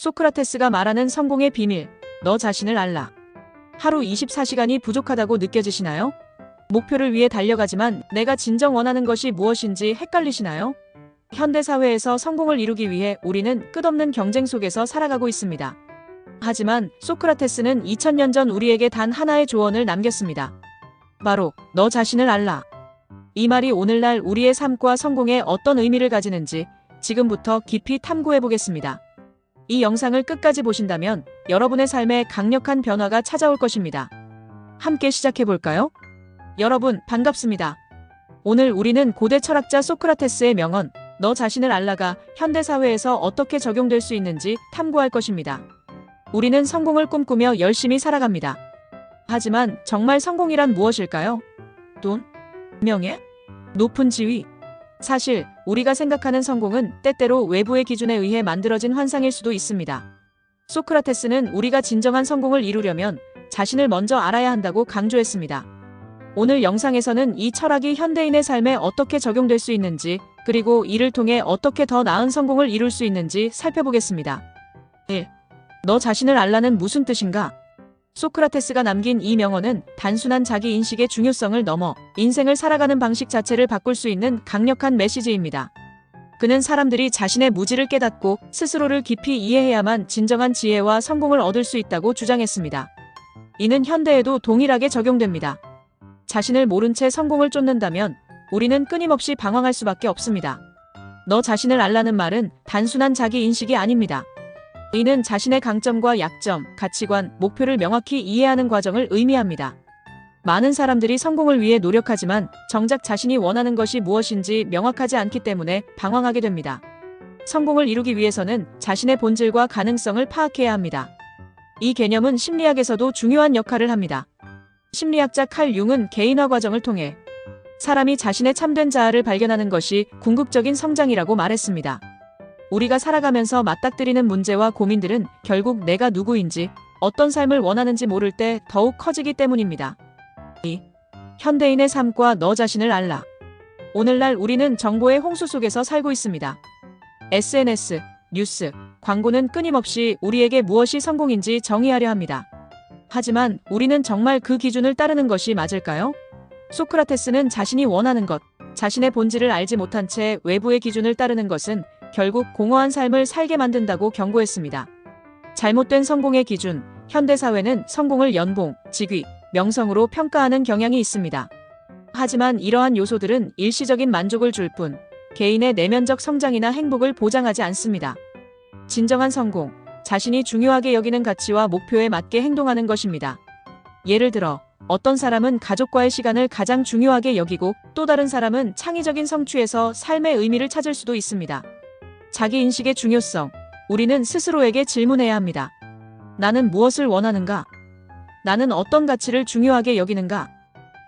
소크라테스가 말하는 성공의 비밀, 너 자신을 알라. 하루 24시간이 부족하다고 느껴지시나요? 목표를 위해 달려가지만 내가 진정 원하는 것이 무엇인지 헷갈리시나요? 현대사회에서 성공을 이루기 위해 우리는 끝없는 경쟁 속에서 살아가고 있습니다. 하지만 소크라테스는 2000년 전 우리에게 단 하나의 조언을 남겼습니다. 바로 너 자신을 알라. 이 말이 오늘날 우리의 삶과 성공에 어떤 의미를 가지는지 지금부터 깊이 탐구해 보겠습니다. 이 영상을 끝까지 보신다면 여러분의 삶에 강력한 변화가 찾아올 것입니다. 함께 시작해 볼까요? 여러분, 반갑습니다. 오늘 우리는 고대 철학자 소크라테스의 명언, 너 자신을 알라가 현대사회에서 어떻게 적용될 수 있는지 탐구할 것입니다. 우리는 성공을 꿈꾸며 열심히 살아갑니다. 하지만 정말 성공이란 무엇일까요? 돈? 명예? 높은 지위? 사실 우리가 생각하는 성공은 때때로 외부의 기준에 의해 만들어진 환상일 수도 있습니다. 소크라테스는 우리가 진정한 성공을 이루려면 자신을 먼저 알아야 한다고 강조했습니다. 오늘 영상에서는 이 철학이 현대인의 삶에 어떻게 적용될 수 있는지, 그리고 이를 통해 어떻게 더 나은 성공을 이룰 수 있는지 살펴보겠습니다. 1. 너 자신을 알라는 무슨 뜻인가? 소크라테스가 남긴 이 명언은 단순한 자기 인식의 중요성을 넘어 인생을 살아가는 방식 자체를 바꿀 수 있는 강력한 메시지입니다. 그는 사람들이 자신의 무지를 깨닫고 스스로를 깊이 이해해야만 진정한 지혜와 성공을 얻을 수 있다고 주장했습니다. 이는 현대에도 동일하게 적용됩니다. 자신을 모른 채 성공을 쫓는다면 우리는 끊임없이 방황할 수밖에 없습니다. 너 자신을 알라는 말은 단순한 자기 인식이 아닙니다. 이는 자신의 강점과 약점, 가치관, 목표를 명확히 이해하는 과정을 의미합니다. 많은 사람들이 성공을 위해 노력하지만 정작 자신이 원하는 것이 무엇인지 명확하지 않기 때문에 방황하게 됩니다. 성공을 이루기 위해서는 자신의 본질과 가능성을 파악해야 합니다. 이 개념은 심리학에서도 중요한 역할을 합니다. 심리학자 칼 융은 개인화 과정을 통해 사람이 자신의 참된 자아를 발견하는 것이 궁극적인 성장이라고 말했습니다. 우리가 살아가면서 맞닥뜨리는 문제와 고민들은 결국 내가 누구인지, 어떤 삶을 원하는지 모를 때 더욱 커지기 때문입니다. 2. 현대인의 삶과 너 자신을 알라. 오늘날 우리는 정보의 홍수 속에서 살고 있습니다. SNS, 뉴스, 광고는 끊임없이 우리에게 무엇이 성공인지 정의하려 합니다. 하지만 우리는 정말 그 기준을 따르는 것이 맞을까요? 소크라테스는 자신이 원하는 것, 자신의 본질을 알지 못한 채 외부의 기준을 따르는 것은 결국 공허한 삶을 살게 만든다고 경고했습니다. 잘못된 성공의 기준, 현대사회는 성공을 연봉, 직위, 명성으로 평가하는 경향이 있습니다. 하지만 이러한 요소들은 일시적인 만족을 줄 뿐, 개인의 내면적 성장이나 행복을 보장하지 않습니다. 진정한 성공, 자신이 중요하게 여기는 가치와 목표에 맞게 행동하는 것입니다. 예를 들어, 어떤 사람은 가족과의 시간을 가장 중요하게 여기고 또 다른 사람은 창의적인 성취에서 삶의 의미를 찾을 수도 있습니다. 자기 인식의 중요성, 우리는 스스로에게 질문해야 합니다. 나는 무엇을 원하는가? 나는 어떤 가치를 중요하게 여기는가?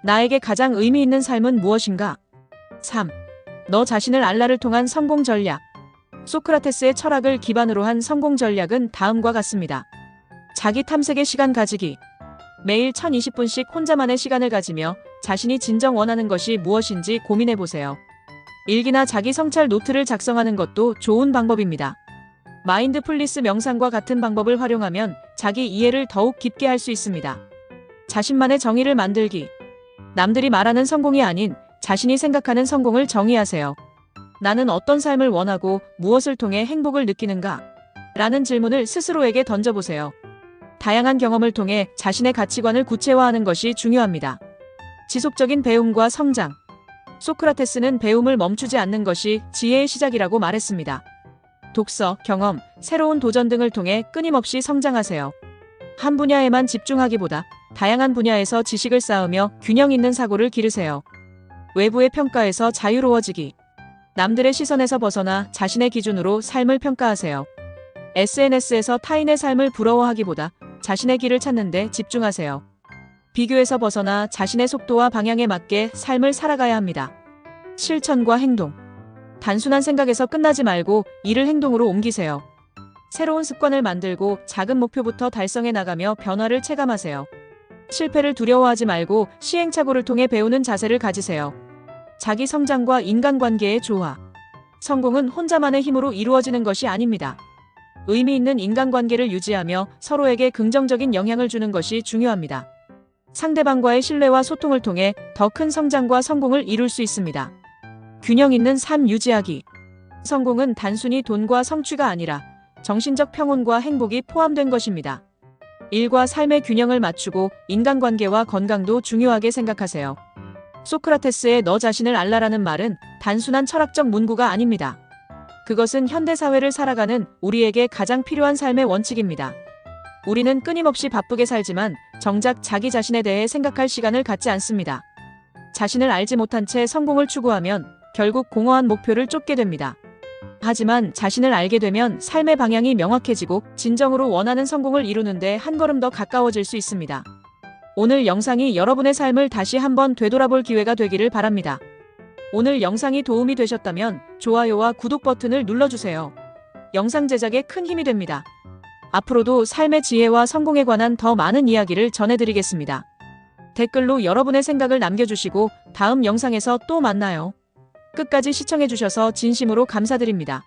나에게 가장 의미 있는 삶은 무엇인가? 3. 너 자신을 알라를 통한 성공 전략. 소크라테스의 철학을 기반으로 한 성공 전략은 다음과 같습니다. 자기 탐색의 시간 가지기. 매일 1020분씩 혼자만의 시간을 가지며 자신이 진정 원하는 것이 무엇인지 고민해보세요. 일기나 자기 성찰 노트를 작성하는 것도 좋은 방법입니다. 마인드풀리스 명상과 같은 방법을 활용하면 자기 이해를 더욱 깊게 할 수 있습니다. 자신만의 정의를 만들기. 남들이 말하는 성공이 아닌 자신이 생각하는 성공을 정의하세요. 나는 어떤 삶을 원하고 무엇을 통해 행복을 느끼는가? 라는 질문을 스스로에게 던져보세요. 다양한 경험을 통해 자신의 가치관을 구체화하는 것이 중요합니다. 지속적인 배움과 성장. 소크라테스는 배움을 멈추지 않는 것이 지혜의 시작이라고 말했습니다. 독서, 경험, 새로운 도전 등을 통해 끊임없이 성장하세요. 한 분야에만 집중하기보다 다양한 분야에서 지식을 쌓으며 균형 있는 사고를 기르세요. 외부의 평가에서 자유로워지기. 남들의 시선에서 벗어나 자신의 기준으로 삶을 평가하세요. SNS에서 타인의 삶을 부러워하기보다 자신의 길을 찾는 데 집중하세요. 비교에서 벗어나 자신의 속도와 방향에 맞게 삶을 살아가야 합니다. 실천과 행동. 단순한 생각에서 끝나지 말고 이를 행동으로 옮기세요. 새로운 습관을 만들고 작은 목표부터 달성해 나가며 변화를 체감하세요. 실패를 두려워하지 말고 시행착오를 통해 배우는 자세를 가지세요. 자기 성장과 인간관계의 조화. 성공은 혼자만의 힘으로 이루어지는 것이 아닙니다. 의미 있는 인간관계를 유지하며 서로에게 긍정적인 영향을 주는 것이 중요합니다. 상대방과의 신뢰와 소통을 통해 더 큰 성장과 성공을 이룰 수 있습니다. 균형 있는 삶 유지하기. 성공은 단순히 돈과 성취가 아니라 정신적 평온과 행복이 포함된 것입니다. 일과 삶의 균형을 맞추고 인간관계와 건강도 중요하게 생각하세요. 소크라테스의 너 자신을 알라라는 말은 단순한 철학적 문구가 아닙니다. 그것은 현대사회를 살아가는 우리에게 가장 필요한 삶의 원칙입니다. 우리는 끊임없이 바쁘게 살지만 정작 자기 자신에 대해 생각할 시간을 갖지 않습니다. 자신을 알지 못한 채 성공을 추구하면 결국 공허한 목표를 쫓게 됩니다. 하지만 자신을 알게 되면 삶의 방향이 명확해지고 진정으로 원하는 성공을 이루는데 한 걸음 더 가까워질 수 있습니다. 오늘 영상이 여러분의 삶을 다시 한번 되돌아볼 기회가 되기를 바랍니다. 오늘 영상이 도움이 되셨다면 좋아요와 구독 버튼을 눌러주세요. 영상 제작에 큰 힘이 됩니다. 앞으로도 삶의 지혜와 성공에 관한 더 많은 이야기를 전해드리겠습니다. 댓글로 여러분의 생각을 남겨주시고 다음 영상에서 또 만나요. 끝까지 시청해주셔서 진심으로 감사드립니다.